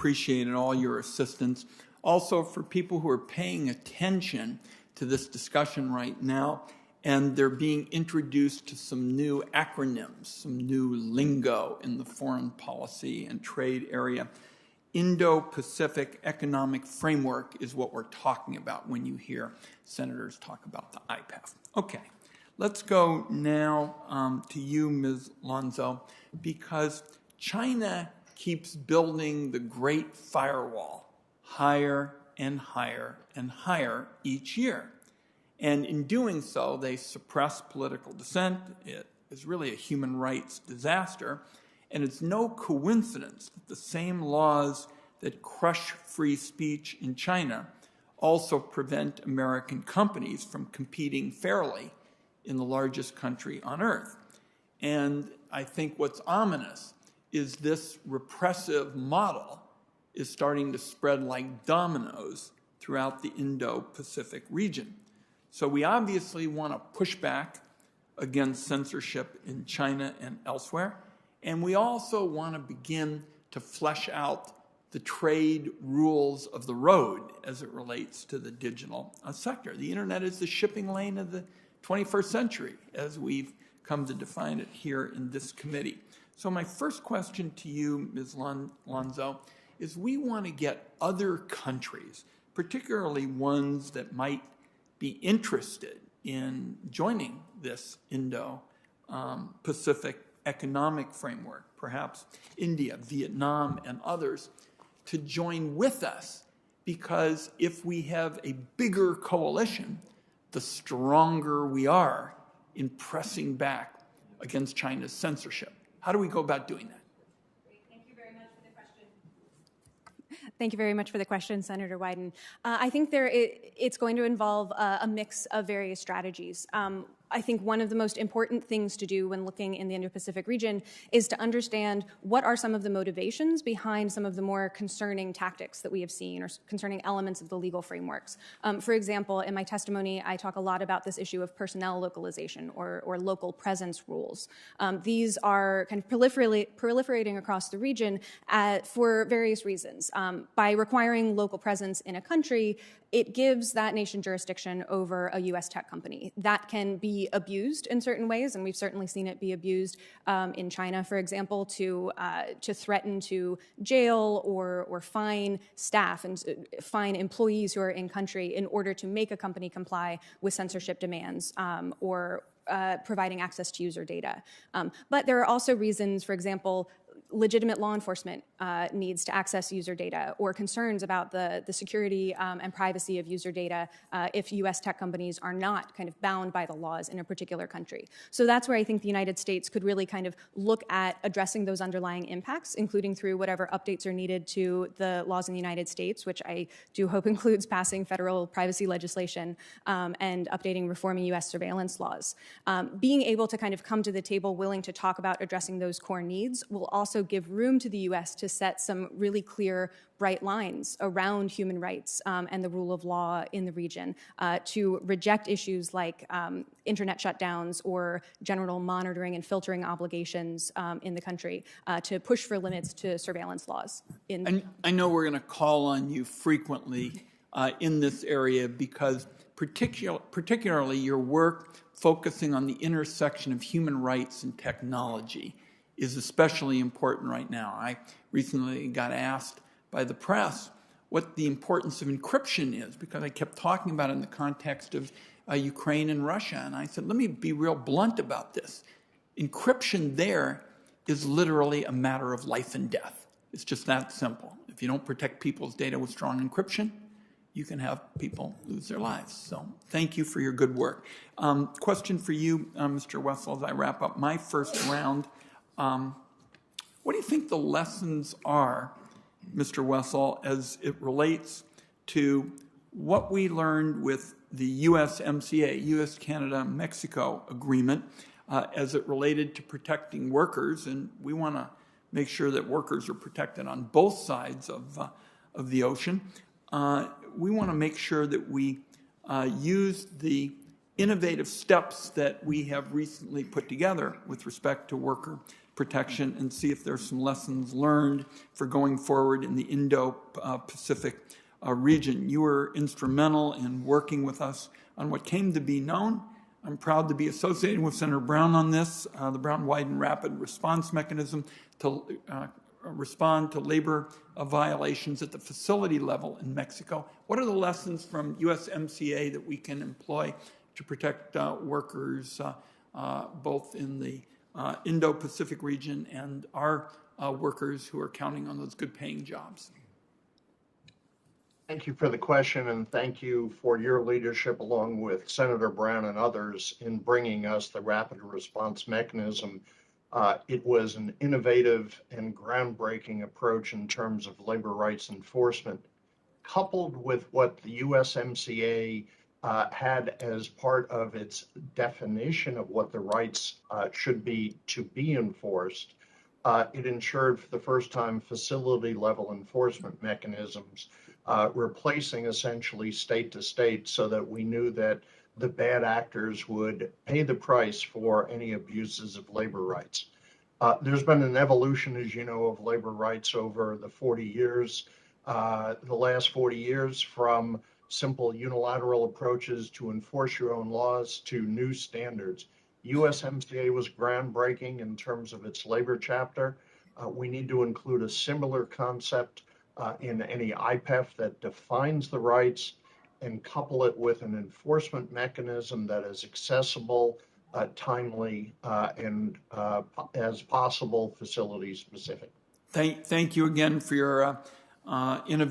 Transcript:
appreciated all your assistance. Also, for people who are paying attention to this discussion right now, and they're being introduced to some new acronyms, some new lingo in the foreign policy and trade area. Indo-Pacific Economic Framework is what we're talking about when you hear senators talk about the IPEF. Okay, let's go now to you, Ms. Lonzo, because China keeps building the great firewall higher and higher and higher each year. And in doing so, they suppress political dissent. It is really a human rights disaster. And it's no coincidence that the same laws that crush free speech in China also prevent American companies from competing fairly in the largest country on earth. And I think what's ominous is this repressive model is starting to spread like dominoes throughout the Indo-Pacific region. So we obviously want to push back against censorship in China and elsewhere. And we also want to begin to flesh out the trade rules of the road as it relates to the digital sector. The internet is the shipping lane of the 21st century, as we've come to define it here in this committee. So my first question to you, Ms. Lonzo, is we want to get other countries, particularly ones that might be interested in joining this Indo-Pacific economic framework, perhaps India, Vietnam, and others, to join with us, because if we have a bigger coalition, the stronger we are in pressing back against China's censorship. How do we go about doing that? Thank you very much for the question, Senator Wyden. I think it's going to involve a mix of various strategies. I think one of the most important things to do when looking in the Indo-Pacific region is to understand what are some of the motivations behind some of the more concerning tactics that we have seen or concerning elements of the legal frameworks. For example, in my testimony, I talk a lot about this issue of personnel localization or local presence rules. These are kind of proliferating across the region for various reasons. By requiring local presence in a country, it gives that nation jurisdiction over a U.S. tech company. That can be abused in certain ways, and we've certainly seen it be abused in China, for example, to threaten to jail or fine staff and fine employees who are in country in order to make a company comply with censorship demands or providing access to user data. But there are also reasons, for example, legitimate law enforcement needs to access user data, or concerns about the security and privacy of user data if U.S. tech companies are not kind of bound by the laws in a particular country. So that's where I think the United States could really kind of look at addressing those underlying impacts, including through whatever updates are needed to the laws in the United States, which I do hope includes passing federal privacy legislation and updating reforming U.S. surveillance laws. Being able to kind of come to the table willing to talk about addressing those core needs will also give room to the U.S. to set some really clear, bright lines around human rights and the rule of law in the region, to reject issues like internet shutdowns or general monitoring and filtering obligations in the country, to push for limits to surveillance laws. I know we're going to call on you frequently in this area because particularly your work focusing on the intersection of human rights and technology is especially important right now. I recently got asked by the press what the importance of encryption is, because I kept talking about it in the context of Ukraine and Russia. And I said, let me be real blunt about this. Encryption there is literally a matter of life and death. It's just that simple. If you don't protect people's data with strong encryption, you can have people lose their lives. So thank you for your good work. Question for you, Mr. Wessel, as I wrap up my first round. What do you think the lessons are, Mr. Wessel, as it relates to what we learned with the USMCA, U.S.-Canada-Mexico agreement, as it related to protecting workers? And we want to make sure that workers are protected on both sides of the ocean. We want to make sure that we use the innovative steps that we have recently put together with respect to worker protection and see if there's some lessons learned for going forward in the Indo-Pacific region. You were instrumental in working with us on what came to be known. I'm proud to be associated with Senator Brown on this, the Brown-Wyden Rapid Response Mechanism to respond to labor violations at the facility level in Mexico. What are the lessons from USMCA that we can employ to protect workers both in the Indo-Pacific region and our workers who are counting on those good-paying jobs? Thank you for the question, and thank you for your leadership along with Senator Brown and others in bringing us the rapid response mechanism. It was an innovative and groundbreaking approach in terms of labor rights enforcement, coupled with what the USMCA had as part of its definition of what the rights should be to be enforced. It ensured for the first time facility level enforcement mechanisms, replacing essentially state to state, so that we knew that the bad actors would pay the price for any abuses of labor rights. There's been an evolution, as you know, of labor rights over the 40 years, the last 40 years, from simple unilateral approaches to enforce your own laws to new standards. USMCA was groundbreaking in terms of its labor chapter. We need to include a similar concept in any IPEF that defines the rights and couple it with an enforcement mechanism that is accessible, timely, and as possible facility specific. Thank you again for your innovation.